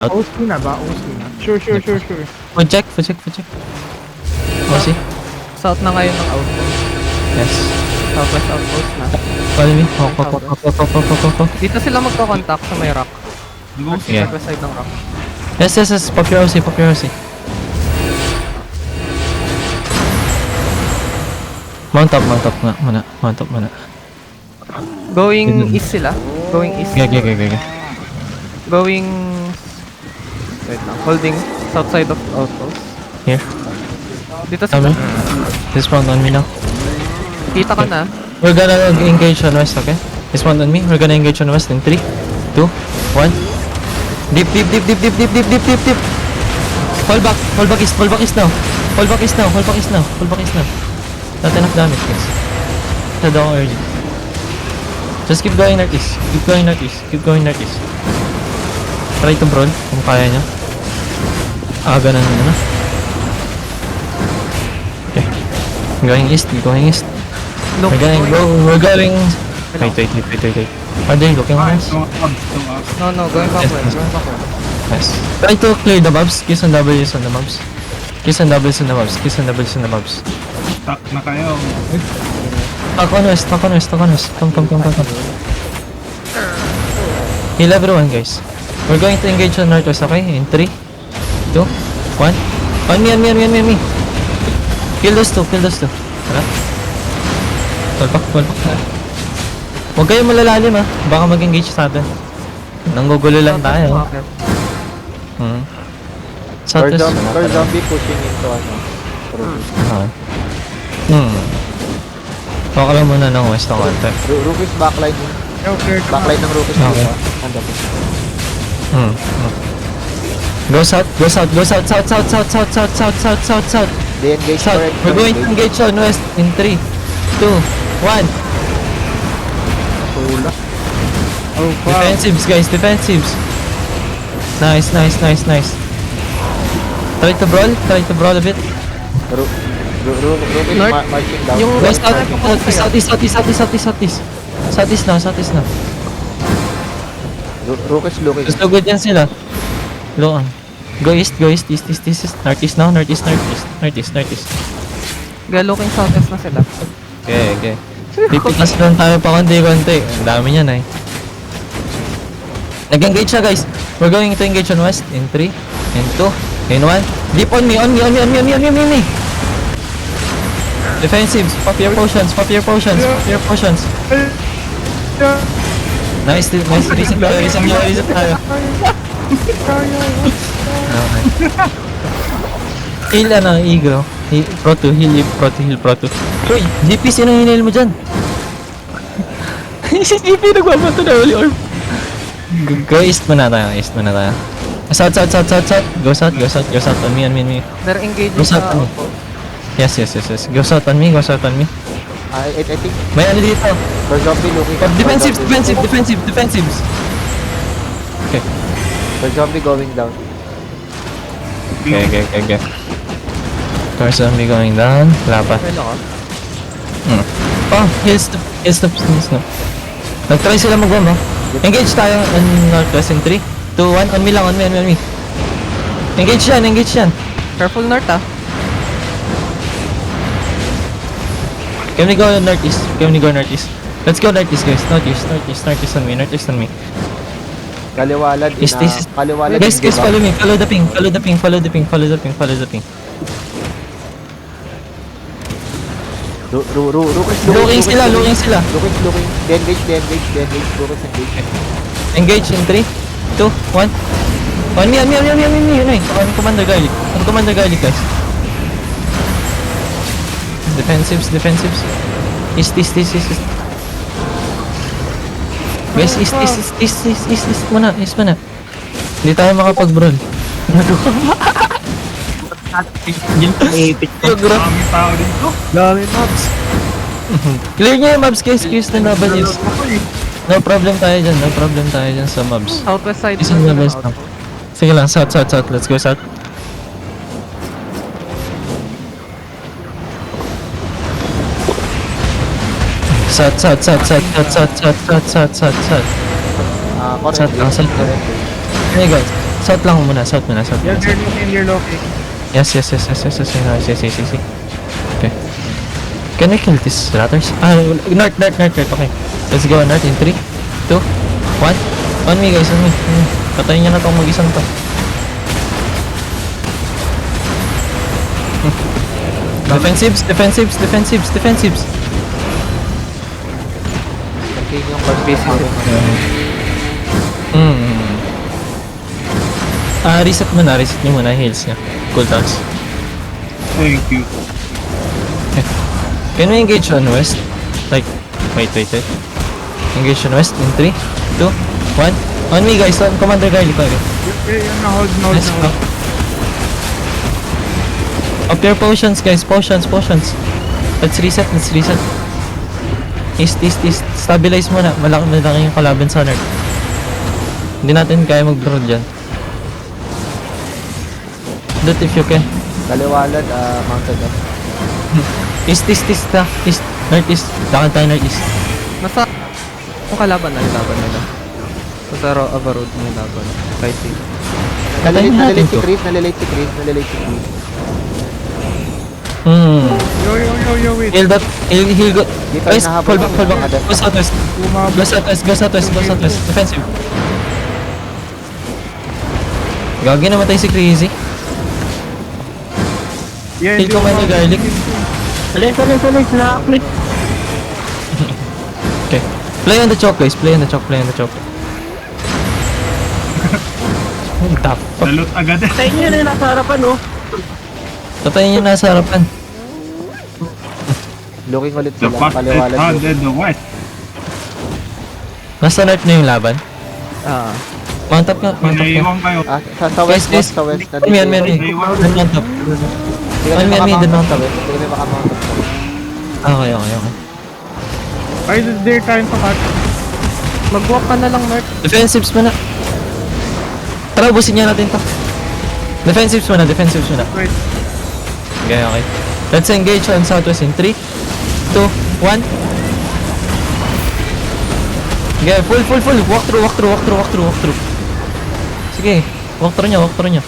Out. OC na ba? OC na. Sure. Food check. OC. South na ngayon ng outpost. Yes. Southwest outpost na. Follow me. Hop. Dito sila magko-contact sa may rock. Yeah. Southwest side ng rock. Yes. Pop your OC. Mount up nga muna. Mount up muna. Going east sila. Going east. Okay. Going... Wait lang. Holding south side of outpost. Here. Dito sila. Tama. Dismount on me now. Kita ka na. We're gonna engage on west, okay? Dismount on me. We're gonna engage on west in 3, 2, 1. Deep. Fall back east now. Fall back east now. Not enough damage, guys. Masyado akong urgent. Just keep going northeast. Keep going northeast. Try to brawl kung kaya niya. Ganun na. Okay. Going east. Look, We're going... Wait. Are they looking at us? No, going backward. Yes. Going backward. Yes. Try to clear the mobs. Kiss and W's on the mobs. Kiss and W's on the mobs. Stuck na kayo. Talk on west. Come. Heal everyone, guys. We're going to engage on northwest, okay? In 3, 2, 1. On me. Kill those two. Tara. Fall back. Huwag kayo malalalim, ha. Baka mag-engage sa atin. Nanggugulo lang tayo. Southwest. Car zombie pushing into ano. Talk lang muna ng west ng konti. Rufus backline yun. Backline ng Rufus Okay. dito. Handa po. Go south. They engage South. correct. We're going to engage on west in 3, 2, 1. Oh, wow. Defensives, guys. Nice. Try to brawl a bit. Rufus North. marching down. Yung West, southeast now. Rufus looking. Gusto good yan sila. Look. Go east. Northeast now. Northeast. Looking southwest na sila. Okay. Pipitas lang tayo pa konti. Ang dami niyan eh. Nag-engage siya, guys. We're going to engage on west in 3, in 2, in 1. Deep on me. Defensives, pop your potions. Nice, reset tayo. Okay. Heal Eagle. Proto. Uy, GP, sino hinil mo dyan? Si GP nagbabato na uli orb. Go east muna tayo. South. Go south. On me. They're engaging Go south sa on me. outpost. Yes. Go south on me. I think May ano dito. car zombie looking. Defensives. Okay. Car zombie going down. Okay. Car zombie going down. Wala pa. Well, ako. Oh, heals na. Nag-try sila mag-bomb, Engage tayo on northwest in 3, 2, 1. On me lang. Engage yan. Careful north ah. Can we go northeast? Let's go northeast, guys. Northeast on me. Kaliwalad. Is this- Kaliwalad. Guys, follow me. Follow the ping. Rufus Looking sila. Rufus looking. They engage. Rufus engage. Engage in 3, 2, 1. On me. Yun eh. On Commander Garlic, guys. Defensives. East. Guys, east muna. Hindi tayo makapag-brawl. Dami tao dito. Dami mobs. Clear nyo yung mobs, guys. Clear na W's. No problem tayo dyan sa mobs. Southwest side Isang na levels sila lang. Sige lang, south. Let's go south. South. Correct. South. Hey guys, South lang muna, south muna, south Yeah, muna. they're looking, they're looking. Yes. Okay. Can we kill these ratters? North. Okay. Let's go north in 3, 2, 1. On me guys, on me. Patayin niya na tong mag-isang to. Defensives. Continue yung pag-base Reset niyo muna heals niya. Cooldowns. Thank you. Can we engage on west? Like, wait. Engage on west in 3, 2, 1. On me guys, on Commander Garlic. Okay. Yeah, hold. Let's go. Up your potions guys, potions. Let's reset. East. Stabilize muna. Malaki yung kalaban sa north. Hindi natin kaya mag-draw dyan. Do it if you can. Kaliwalan, mounted up. East. Northeast. Lakad tayo northeast. Nasa... Ang kalaban nila. Nasa Avarod na yung laban. Kahit eh. Nalilate si Chris. Yo, wait. Heal that. Heal go. Dito, Guys, hinahabol fall back. ng mga Go southwest. Go southwest. Defensive. Gagi namatay si Crazy. Yeah, Heal Commander Garlic. Alis, na-click. Okay. Play on the choke guys. Play on the choke. What the fuck? Salute agad eh. Tayo niya na nasa harapan, oh. Patayin niyo nasa harapan. Looking ulit The sila. fact that Kaliwalan. handed the west. Nasa north na yung laban. Mount up nga. Naiiwan kayo. Sa west, Guys, sa west. Me. Naiiwan. Mount up. Hindi kami Me, makamount the sa west. Hindi kami makamount sa west. Okay. Why is there trying to cut? Mag-walk ka na lang, Mark. Defensives muna. Tara, ubusin niya natin to. Defensives muna. Wait. Okay. Let's engage on southwest in 3, 2, 1. Okay, full. Walk through. Sige, walk through niya.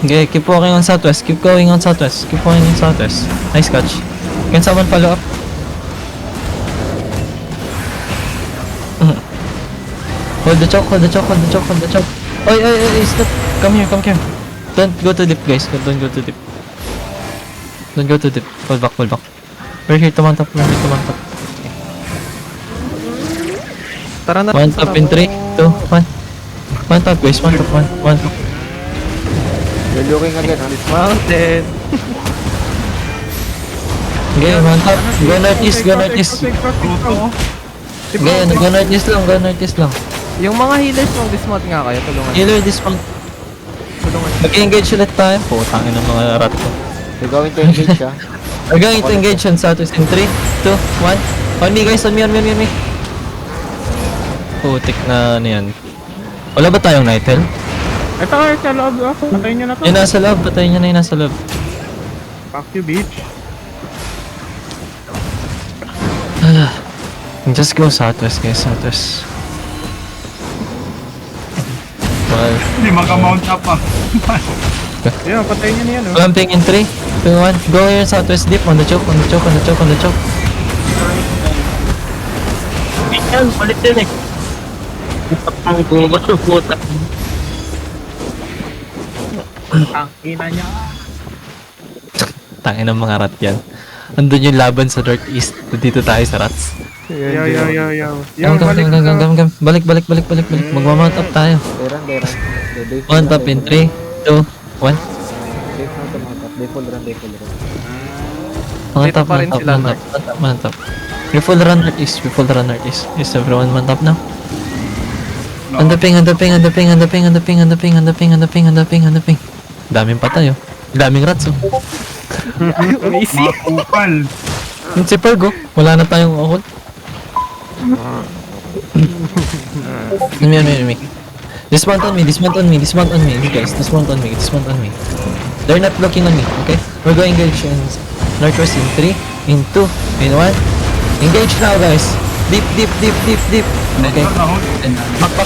Okay, keep walking on southwest. Keep going on southwest. Nice catch. Can someone follow up? Hold the choke. Oy, stop. Come here. Don't go too deep, guys. Don't go too deep. Fall back. We're here to mount up. Tara na. Mount up in 3, 2, 1. Mount up, guys. Mount up. You're looking again, ha? Mountain. Okay, mount up. Go northeast. Ruto. Okay, go northeast lang. Yung mga healers mong dismount nga kayo. Tulungan. Healer dismount. Mag-engage ulit tayo. Putangin ng mga rat ko. We're going to engage, ha? We're going to engage on southwest in 3, 2, 1. On me, guys. On me. Putik na ano yan. Wala ba tayong Nightel? Ito, sa loob, oh. Patayin niyo na to. Yung nasa loob. Patayin niya na yung nasa loob. Fuck you, bitch. Just go southwest, guys. Well, Hindi makamount up ah. Yeah, patayin niyo na yan, oh. clamping in 3, 2, 1. Go here southwest deep. On the choke. Yan, palit din eh. Ang puta. Ang ina niya. Tangin ng mga rat yan. Andun yung laban sa northeast. Dito tayo sa rats. Yo. Gam. Balik. Magmamount up tayo. They run. Mount up in 3, 2, 1. They full run. Mount Dito pa rin sila, Mount up. We full run northeast. Is everyone mount up now? Handaping. Daming patay oh. Daming rats oh. Easy. Mga kupal. Yung si Pergo, wala na tayong okol. Me. Dismount on me. Guys, dismount on me. They're not looking on me, okay? We're going to engage in northwest in 3, in 2, in 1. Engage now, guys. Deep. Okay. Hold, hold. Back.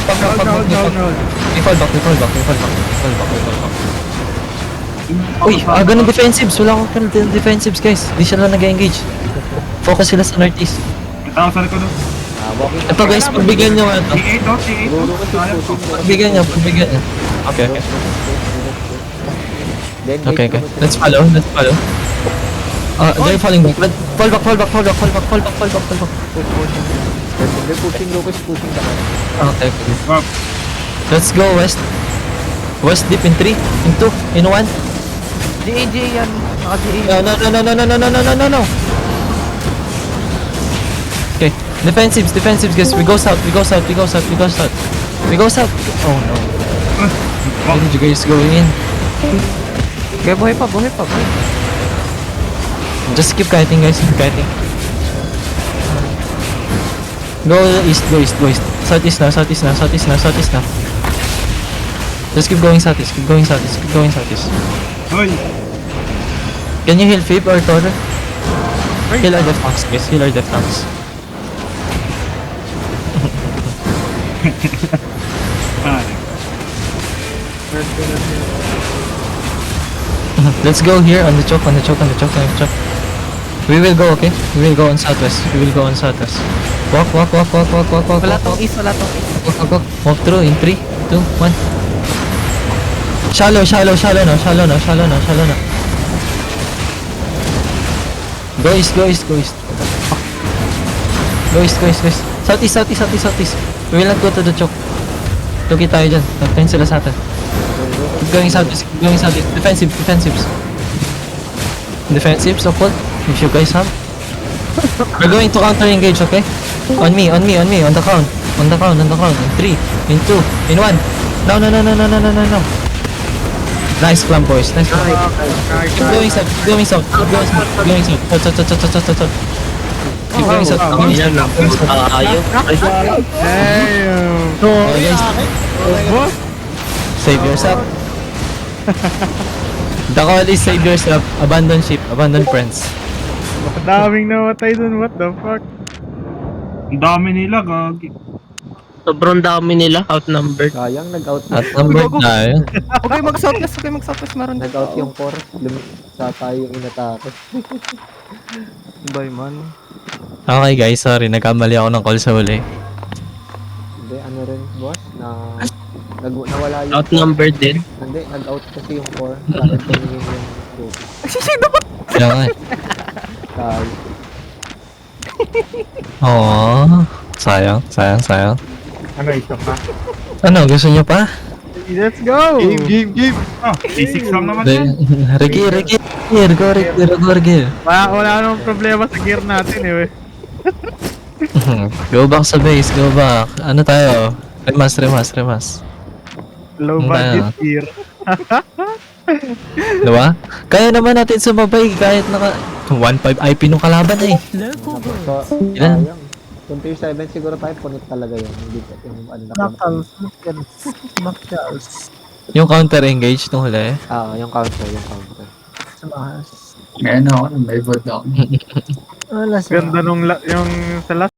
We fall back. Uy, ganun defensives. Wala akong kill defensives, guys. Di sila nag-engage. Focus sila sa northeast. Tao sa likod. Walking. Ito guys, pagbigyan nyo nga ito. T8 oh, T8 Siguro oh. kasi Sayang. pushing. Pagbigyan nyo. Okay. Then Okay. guys, Let's follow. They're falling back. Fall back. They're pushing, Lucas pushing back. Okay. Wow. Let's go west. West deep in 3, in 2, in 1. GA yan. Naka-GA. No. Okay. Defensives, guys. We go south. Oh no. Where did you guys go in? Okay, buhay pa. Just keep kiting, guys. Go east. Southeast now. Just keep going southeast. Hoy. Can you heal Fib or Tor? Heal our death tanks, guys. Ah, Let's go here on the choke. We will go, okay? We will go on southwest. Walk. Wala tong east. Go. Walk through in 3, 2, 1. Shallow now. Go east. Southeast. We will not go to the choke. Lugi tayo dyan. Nagtayin sila sa atin. Keep going southeast. Defensives, of course. If you guys have. We're going to counter engage, okay? On me, on the count. In 3, in 2, in 1. No. Nice climb, boys. Keep going south. South. Keep going south. Oh, guys. Save yourself. The call is save yourself. Abandon ship. Abandon friends. Daming namatay dun, what the fuck? ang dami nila, gagi. Sobrang dami nila, outnumbered. Sayang, nag-out At number tayo. Okay, mag-southwest. Meron Nag-out yung core. Sa tayo yung inatake. Bay man. Okay guys, sorry. Nagkamali ako ng call sa huli. Hindi, ano rin, boss, nawala yung Outnumbered din. Hindi, nag-out kasi yung core. Bakit tumingin yung group? Kaya nga. Tayo. Oo. Sayang. Ano, isa pa? Ano, gusto nyo pa? Let's go! Game! Ah, C6 lang naman yan. Ricky. Go. Wala namang problema sa gear natin eh. Go back sa base, go back. Ano tayo? Remas. Low Ano budget tayo? gear. Diba? Kaya naman natin sumabay kahit naka 1.5 IP nung kalaban eh. So, Ilan? sayang. Kung tier 7 siguro tayo, punit talaga yun. Hindi yung ano na Yung counter engage nung huli. yung counter. Ngayon ako, may vote ako. Ganda nung yung sa last